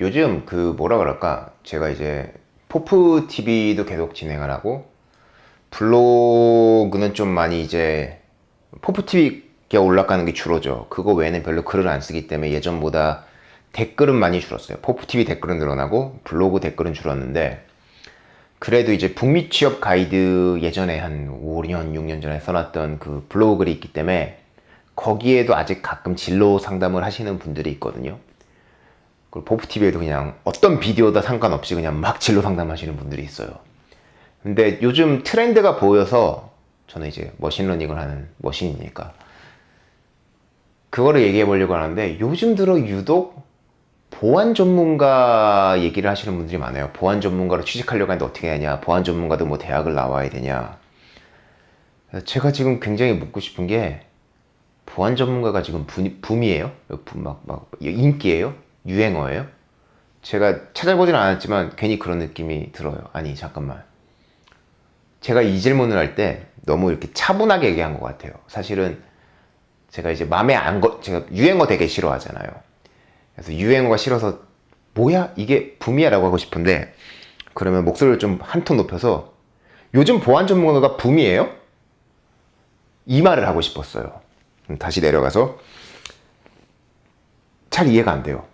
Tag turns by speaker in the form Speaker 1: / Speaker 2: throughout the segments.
Speaker 1: 요즘 그 뭐라 그럴까? 제가 이제 포프 TV도 계속 진행을 하고 블로그는 좀 많이 이제 포프 TV가 올라가는 게 주로죠. 그거 외에는 별로 글을 안 쓰기 때문에 예전보다 댓글은 많이 줄었어요. 포프 TV 댓글은 늘어나고 블로그 댓글은 줄었는데 그래도 이제 북미 취업 가이드 예전에 한 5년, 6년 전에 써놨던 그 블로그 글이 있기 때문에 거기에도 아직 가끔 진로 상담을 하시는 분들이 있거든요. 그리고 보프TV에도 그냥 어떤 비디오다 상관없이 그냥 막 진로 상담하시는 분들이 있어요. 근데 요즘 트렌드가 보여서 저는 이제 머신러닝을 하는 머신이니까 그거를 얘기해 보려고 하는데 요즘 들어 유독 보안 전문가 얘기를 하시는 분들이 많아요. 보안 전문가로 취직하려고 하는데 어떻게 하냐, 보안 전문가도 뭐 대학을 나와야 되냐. 제가 지금 굉장히 묻고 싶은 게 보안 전문가가 지금 붐이에요? 인기예요? 유행어예요? 제가 찾아보진 않았지만 괜히 그런 느낌이 들어요. 아니 잠깐만, 제가 이 질문을 할 때 너무 이렇게 차분하게 얘기한 것 같아요. 사실은 제가 이제 제가 유행어 되게 싫어하잖아요. 그래서 유행어가 싫어서 뭐야 이게 붐이야 라고 하고 싶은데 그러면 목소리를 좀 한 톤 높여서 요즘 보안 전문가가 붐이에요? 이 말을 하고 싶었어요. 다시 내려가서 잘 이해가 안 돼요.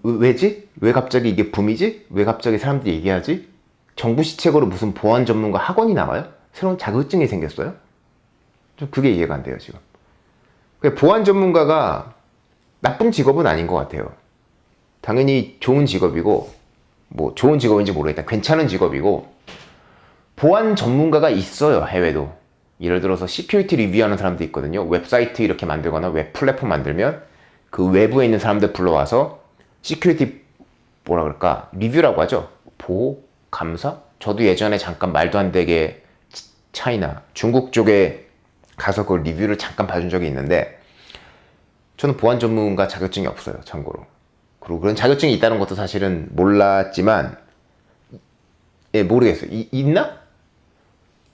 Speaker 1: 왜지? 왜 갑자기 이게 붐이지? 왜 갑자기 사람들이 얘기하지? 정부 시책으로 무슨 보안 전문가 학원이 나와요? 새로운 자격증이 생겼어요? 좀 그게 이해가 안 돼요 지금. 보안 전문가가 나쁜 직업은 아닌 것 같아요. 당연히 좋은 직업이고 뭐 좋은 직업인지 모르겠다. 괜찮은 직업이고 보안 전문가가 있어요 해외도. 예를 들어서 시큐리티 리뷰하는 사람도 있거든요. 웹사이트 이렇게 만들거나 웹 플랫폼 만들면 그 외부에 있는 사람들 불러와서 시큐리티 뭐라 그럴까 리뷰라고 하죠. 보호? 감사? 저도 예전에 잠깐 말도 안 되게 차이나 중국 쪽에 가서 그 리뷰를 잠깐 봐준 적이 있는데 저는 보안 전문가 자격증이 없어요 참고로. 그리고 그런 자격증이 있다는 것도 사실은 몰랐지만 예 모르겠어요. 있나?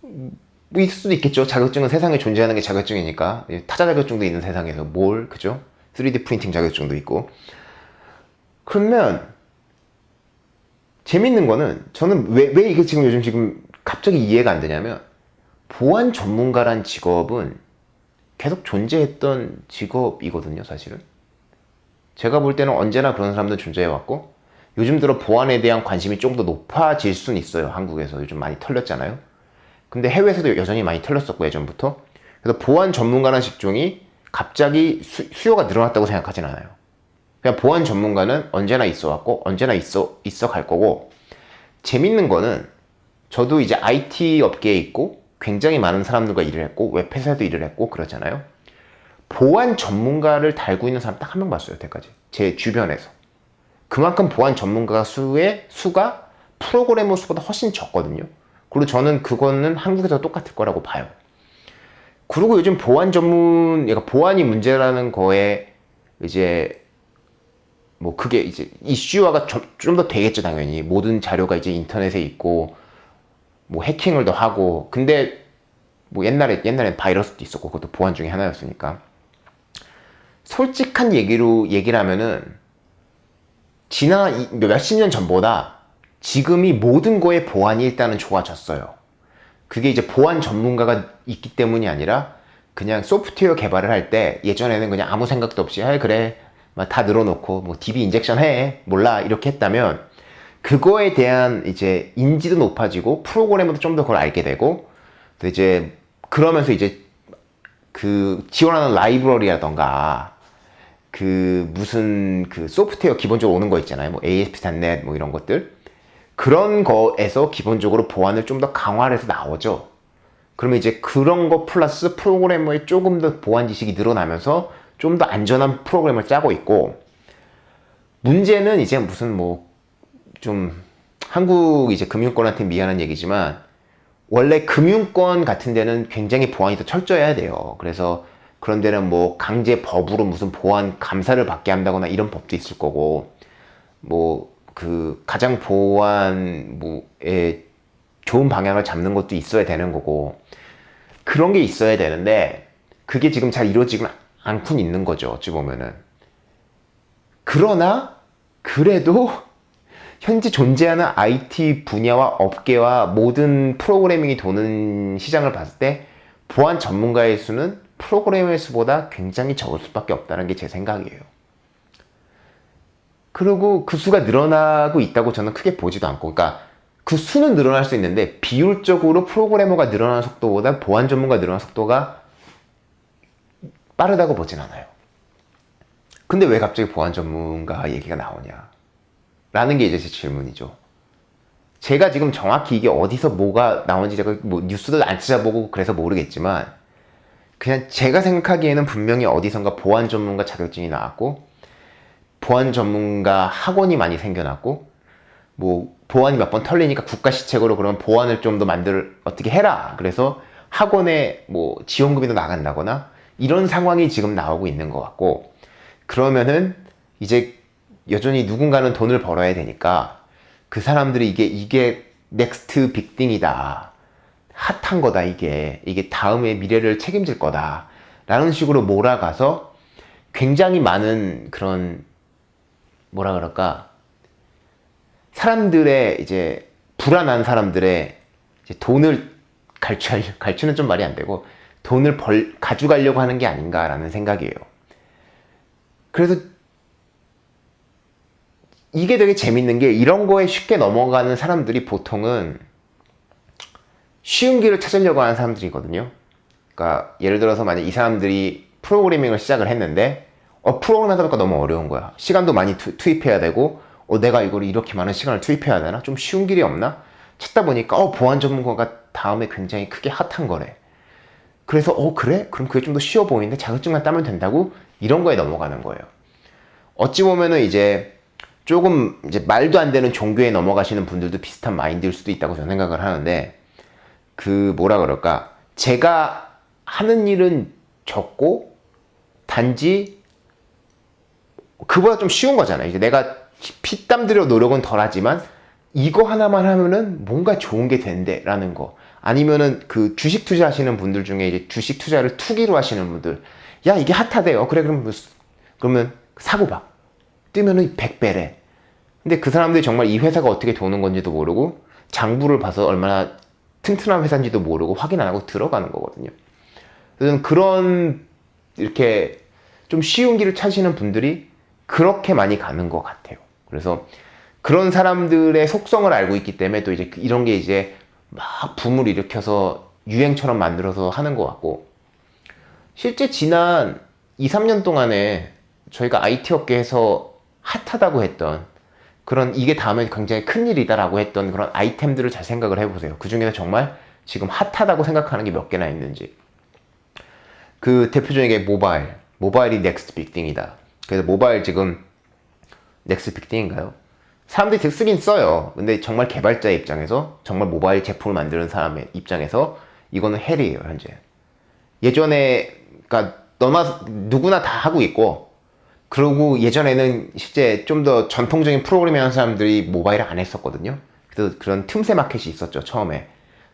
Speaker 1: 뭐 있을 수도 있겠죠. 자격증은 세상에 존재하는 게 자격증이니까. 타자 자격증도 있는 세상에서 뭘 그죠? 3D 프린팅 자격증도 있고. 그러면 재밌는 거는 저는 왜 이게 지금 요즘 지금 갑자기 이해가 안 되냐면 보안 전문가란 직업은 계속 존재했던 직업이거든요 사실은. 제가 볼 때는 언제나 그런 사람들 존재해왔고 요즘 들어 보안에 대한 관심이 좀 더 높아질 수는 있어요. 한국에서 요즘 많이 털렸잖아요. 근데 해외에서도 여전히 많이 털렸었고 예전부터. 그래서 보안 전문가라는 직종이 갑자기 수요가 늘어났다고 생각하진 않아요. 그냥 보안 전문가는 언제나 있어 왔고 언제나 있어 갈 거고. 재밌는 거는 저도 이제 IT 업계에 있고 굉장히 많은 사람들과 일을 했고 웹회사에도 일을 했고 그러잖아요. 보안 전문가를 달고 있는 사람 딱 한 명 봤어요 여태까지 제 주변에서. 그만큼 보안 전문가 수가 프로그래머 수보다 훨씬 적거든요. 그리고 저는 그거는 한국에서 똑같을 거라고 봐요. 그리고 요즘 그러니까 보안이 문제라는 거에 이제 뭐 그게 이제 이슈화가 좀 더 되겠죠 당연히. 모든 자료가 이제 인터넷에 있고 뭐 해킹을 더 하고. 근데 뭐 옛날엔 바이러스도 있었고 그것도 보안 중에 하나였으니까. 솔직한 얘기를 하면은 지난 몇십 년 전보다 지금이 모든 거에 보안이 일단은 좋아졌어요. 그게 이제 보안 전문가가 있기 때문이 아니라 그냥 소프트웨어 개발을 할 때 예전에는 그냥 아무 생각도 없이 그래 막 다 늘어놓고 뭐 DB 인젝션 해 몰라 이렇게 했다면 그거에 대한 이제 인지도 높아지고 프로그래머도 좀 더 그걸 알게 되고 이제 그러면서 이제 그 지원하는 라이브러리라던가 그 무슨 그 소프트웨어 기본적으로 오는 거 있잖아요. 뭐 ASP.NET 뭐 이런 것들. 그런 거에서 기본적으로 보안을 좀 더 강화를 해서 나오죠. 그러면 이제 그런 거 플러스 프로그래머의 조금 더 보안 지식이 늘어나면서 좀 더 안전한 프로그램을 짜고 있고. 문제는 이제 무슨 뭐 좀 한국 이제 금융권한테 미안한 얘기지만 원래 금융권 같은 데는 굉장히 보안이 더 철저해야 돼요. 그래서 그런 데는 뭐 강제 법으로 무슨 보안 감사를 받게 한다거나 이런 법도 있을 거고 뭐 그 가장 보안에 좋은 방향을 잡는 것도 있어야 되는 거고 그런 게 있어야 되는데 그게 지금 잘 이루어지고 않고 있는 거죠 어찌 보면은. 그러나 그래도 현재 존재하는 IT 분야와 업계와 모든 프로그래밍이 도는 시장을 봤을 때 보안 전문가의 수는 프로그래머의 수보다 굉장히 적을 수밖에 없다는 게 제 생각이에요. 그리고 그 수가 늘어나고 있다고 저는 크게 보지도 않고, 그러니까 그 수는 늘어날 수 있는데 비율적으로 프로그래머가 늘어나는 속도보다 보안 전문가 늘어나는 속도가 빠르다고 보진 않아요. 근데 왜 갑자기 보안 전문가 얘기가 나오냐 라는 게 이제 제 질문이죠. 제가 지금 정확히 이게 어디서 뭐가 나온지 제가 뭐 뉴스도 안 찾아보고 그래서 모르겠지만, 그냥 제가 생각하기에는 분명히 어디선가 보안 전문가 자격증이 나왔고 보안 전문가 학원이 많이 생겨났고, 뭐 보안이 몇 번 털리니까 국가 시책으로 그러면 보안을 좀 더 어떻게 해라, 그래서 학원에 뭐 지원금이 더 나간다거나 이런 상황이 지금 나오고 있는 것 같고, 그러면은 이제 여전히 누군가는 돈을 벌어야 되니까 그 사람들이 이게 넥스트 빅띵이다, 핫한 거다, 이게 다음의 미래를 책임질 거다 라는 식으로 몰아가서 굉장히 많은 그런 뭐라 그럴까, 사람들의 이제 불안한 사람들의 이제 돈을 갈취는 좀 말이 안 되고 돈을 가져가려고 하는 게 아닌가라는 생각이에요. 그래서 이게 되게 재밌는 게, 이런 거에 쉽게 넘어가는 사람들이 보통은 쉬운 길을 찾으려고 하는 사람들이거든요. 그러니까 예를 들어서 만약 이 사람들이 프로그래밍을 시작을 했는데 프로그래밍 하다 보니까 너무 어려운 거야. 시간도 많이 투입해야 되고 내가 이걸 이렇게 많은 시간을 투입해야 되나? 좀 쉬운 길이 없나? 찾다 보니까 보안 전문가가 다음에 굉장히 크게 핫한 거래. 그래서 그래? 그럼 그게 좀 더 쉬워 보이는데 자격증만 따면 된다고? 이런 거에 넘어가는 거예요. 어찌 보면은 이제 조금 이제 말도 안 되는 종교에 넘어가시는 분들도 비슷한 마인드일 수도 있다고 저는 생각을 하는데, 그 뭐라 그럴까, 제가 하는 일은 적고 단지 그보다 좀 쉬운 거잖아요. 이제 내가 피땀 들여 노력은 덜하지만 이거 하나만 하면은 뭔가 좋은 게 된대 라는 거. 아니면은 그 주식 투자하시는 분들 중에 이제 주식 투자를 투기로 하시는 분들, 야 이게 핫하대요. 그래 그러면 사고 봐. 뜨면은 100배래. 근데 그 사람들이 정말 이 회사가 어떻게 도는 건지도 모르고 장부를 봐서 얼마나 튼튼한 회사인지도 모르고 확인 안 하고 들어가는 거거든요. 그래서 그런 이렇게 좀 쉬운 길을 찾으시는 분들이 그렇게 많이 가는 것 같아요. 그래서 그런 사람들의 속성을 알고 있기 때문에 또 이제 이런 게 이제 막 붐을 일으켜서 유행처럼 만들어서 하는 것 같고, 실제 지난 2, 3년 동안에 저희가 IT 업계에서 핫하다고 했던 그런, 이게 다음에 굉장히 큰일이다라고 했던 그런 아이템들을 잘 생각을 해보세요. 그 중에서 정말 지금 핫하다고 생각하는 게 몇 개나 있는지. 그 대표적인 게 모바일이 넥스트 빅띵이다. 그래서 모바일 지금 넥스트 빅띵인가요? 사람들이 되게 쓰긴 써요. 근데 정말 개발자의 입장에서, 정말 모바일 제품을 만드는 사람의 입장에서 이거는 헬이에요, 현재. 예전에, 그러니까 누구나 다 하고 있고, 그리고 예전에는 실제 좀 더 전통적인 프로그래밍 하는 사람들이 모바일을 안 했었거든요. 그래서 그런 틈새 마켓이 있었죠, 처음에.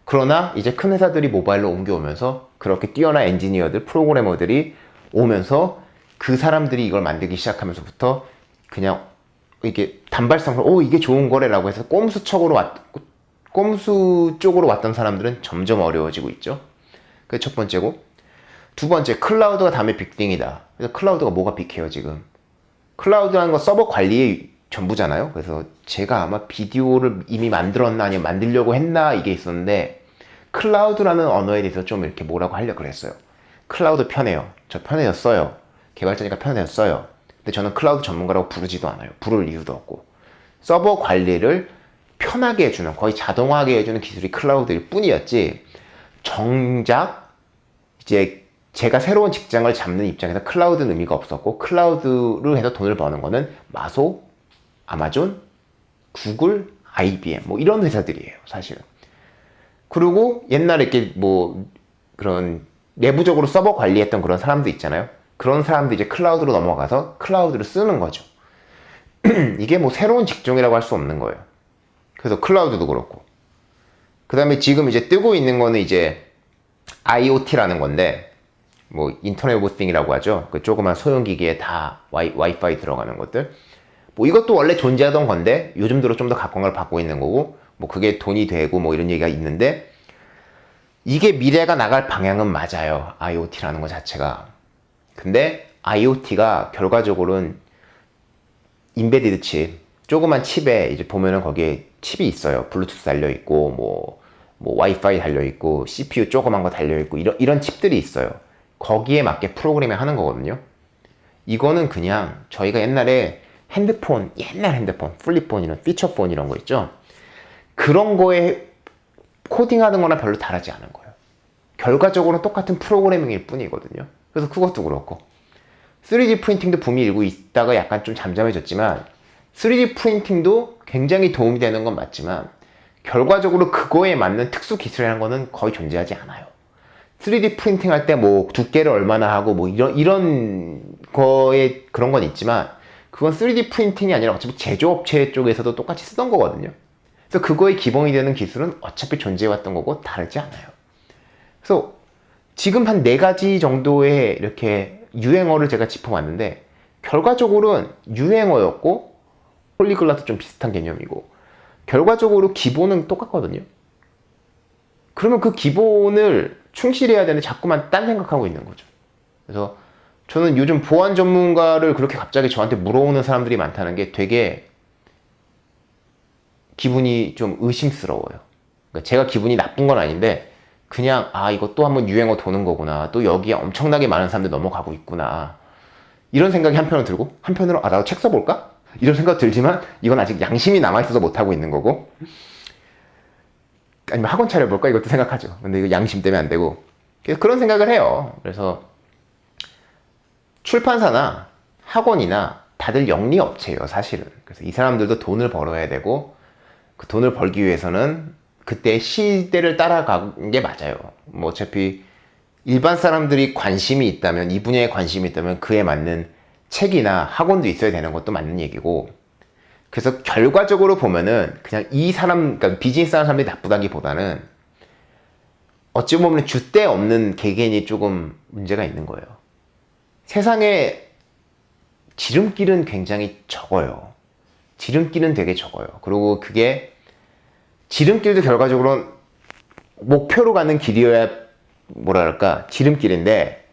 Speaker 1: 그러나 이제 큰 회사들이 모바일로 옮겨오면서 그렇게 뛰어난 엔지니어들, 프로그래머들이 오면서 그 사람들이 이걸 만들기 시작하면서부터 그냥 이게 단발성으로 이게 좋은 거래라고 해서 꼼수 쪽으로 왔던 사람들은 점점 어려워지고 있죠. 그게 첫 번째고, 두 번째, 클라우드가 다음에 빅띵이다. 그래서 클라우드가 뭐가 빅해요, 지금? 클라우드라는 건 서버 관리의 전부잖아요. 그래서 제가 아마 비디오를 이미 만들었나 아니면 만들려고 했나 이게 있었는데, 클라우드라는 언어에 대해서 좀 이렇게 뭐라고 하려고 그랬어요. 클라우드 편해요. 저 편해서 써요. 개발자니까 편해서 써요. 근데 저는 클라우드 전문가라고 부르지도 않아요. 부를 이유도 없고. 서버 관리를 편하게 해주는, 거의 자동화하게 해주는 기술이 클라우드일 뿐이었지, 정작 이제 제가 새로운 직장을 잡는 입장에서 클라우드는 의미가 없었고, 클라우드를 해서 돈을 버는 거는 마소, 아마존, 구글, IBM 뭐 이런 회사들이에요, 사실은. 그리고 옛날에 이렇게 뭐 그런 내부적으로 서버 관리했던 그런 사람도 있잖아요. 그런 사람도 이제 클라우드로 넘어가서 클라우드를 쓰는 거죠. 이게 뭐 새로운 직종이라고 할 수 없는 거예요. 그래서 클라우드도 그렇고, 그 다음에 지금 이제 뜨고 있는 거는 이제 IoT라는 건데, 뭐 인터넷 오브 띵이라고 하죠. 그 조그만 소형기기에 다 와이파이 들어가는 것들. 뭐 이것도 원래 존재하던 건데 요즘 들어 좀 더 각광을 받고 있는 거고, 뭐 그게 돈이 되고 뭐 이런 얘기가 있는데, 이게 미래가 나갈 방향은 맞아요. IoT라는 것 자체가. 근데 IoT가 결과적으로는 인베디드 칩, 조그만 칩에 이제 보면은 거기에 칩이 있어요. 블루투스 달려있고, 뭐 와이파이 달려있고, CPU 조그만 거 달려있고, 이런 칩들이 있어요. 거기에 맞게 프로그래밍 하는 거거든요. 이거는 그냥 저희가 옛날에 핸드폰, 옛날 핸드폰, 플립폰 이런 피처폰 이런 거 있죠. 그런 거에 코딩하는 거나 별로 다르지 않은 거예요. 결과적으로는 똑같은 프로그래밍일 뿐이거든요. 그래서 그것도 그렇고 3D 프린팅도 붐이 일고 있다가 약간 좀 잠잠해졌지만, 3D 프린팅도 굉장히 도움이 되는 건 맞지만 결과적으로 그거에 맞는 특수 기술이라는 거는 거의 존재하지 않아요. 3D 프린팅 할 때 뭐 두께를 얼마나 하고 뭐 이런 거에 그런 건 있지만, 그건 3D 프린팅이 아니라 어차피 제조업체 쪽에서도 똑같이 쓰던 거거든요. 그래서 그거에 기본이 되는 기술은 어차피 존재해왔던 거고 다르지 않아요. 그래서 지금 한 4가지 정도의 이렇게 유행어를 제가 짚어봤는데, 결과적으로는 유행어였고 폴리글라스 좀 비슷한 개념이고, 결과적으로 기본은 똑같거든요. 그러면 그 기본을 충실해야 되는데 자꾸만 딴 생각하고 있는 거죠. 그래서 저는 요즘 보안 전문가를 그렇게 갑자기 저한테 물어오는 사람들이 많다는 게 되게 기분이 좀 의심스러워요. 그러니까 제가 기분이 나쁜 건 아닌데, 그냥 이거 또 한번 유행어 도는 거구나, 또 여기에 엄청나게 많은 사람들 넘어가고 있구나, 이런 생각이 한편으로 들고, 한편으로 나도 책 써볼까? 이런 생각 들지만 이건 아직 양심이 남아있어서 못하고 있는 거고, 아니면 학원 차려볼까? 이것도 생각하죠. 근데 이거 양심 때문에 안 되고, 그런 생각을 해요. 그래서 출판사나 학원이나 다들 영리업체예요, 사실은. 그래서 이 사람들도 돈을 벌어야 되고, 그 돈을 벌기 위해서는 그때 시대를 따라가는 게 맞아요. 뭐 어차피 일반 사람들이 관심이 있다면, 이 분야에 관심이 있다면 그에 맞는 책이나 학원도 있어야 되는 것도 맞는 얘기고, 그래서 결과적으로 보면은 그냥 이 사람, 그러니까 비즈니스 하는 사람들이 나쁘다기보다는 어찌 보면 줏대 없는 개개인이 조금 문제가 있는 거예요. 세상에 지름길은 굉장히 적어요. 지름길은 되게 적어요. 그리고 그게 지름길도 결과적으로는 목표로 가는 길이어야 뭐랄까 지름길인데,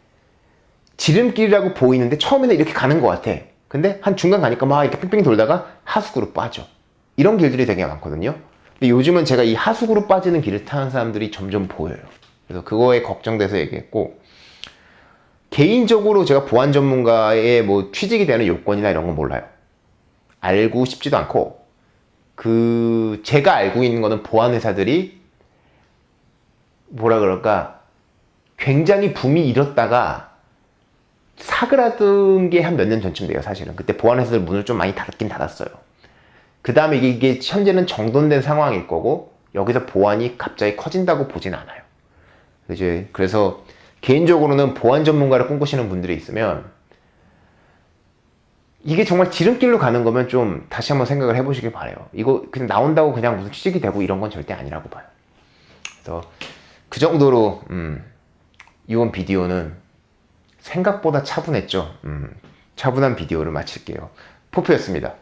Speaker 1: 지름길이라고 보이는데 처음에는 이렇게 가는 것 같아. 근데 한 중간 가니까 막 이렇게 뺑뺑 돌다가 하수구로 빠져. 이런 길들이 되게 많거든요. 근데 요즘은 제가 이 하수구로 빠지는 길을 타는 사람들이 점점 보여요. 그래서 그거에 걱정돼서 얘기했고, 개인적으로 제가 보안 전문가의 뭐 취직이 되는 요건이나 이런 건 몰라요. 알고 싶지도 않고, 제가 알고 있는 거는 보안 회사들이 뭐라 그럴까, 굉장히 붐이 일었다가 사그라든 게 한 몇 년 전쯤 돼요, 사실은. 그때 보안 회사들 문을 좀 많이 닫긴 닫았어요. 그 다음에 이게 현재는 정돈된 상황일 거고, 여기서 보안이 갑자기 커진다고 보진 않아요. 그래서 개인적으로는 보안 전문가를 꿈꾸시는 분들이 있으면, 이게 정말 지름길로 가는 거면 좀 다시 한번 생각을 해보시길 바래요. 이거 그냥 나온다고 그냥 무슨 취직이 되고 이런 건 절대 아니라고 봐요. 그래서 그 정도로 이번 비디오는 생각보다 차분했죠. 차분한 비디오를 마칠게요. 포표였습니다.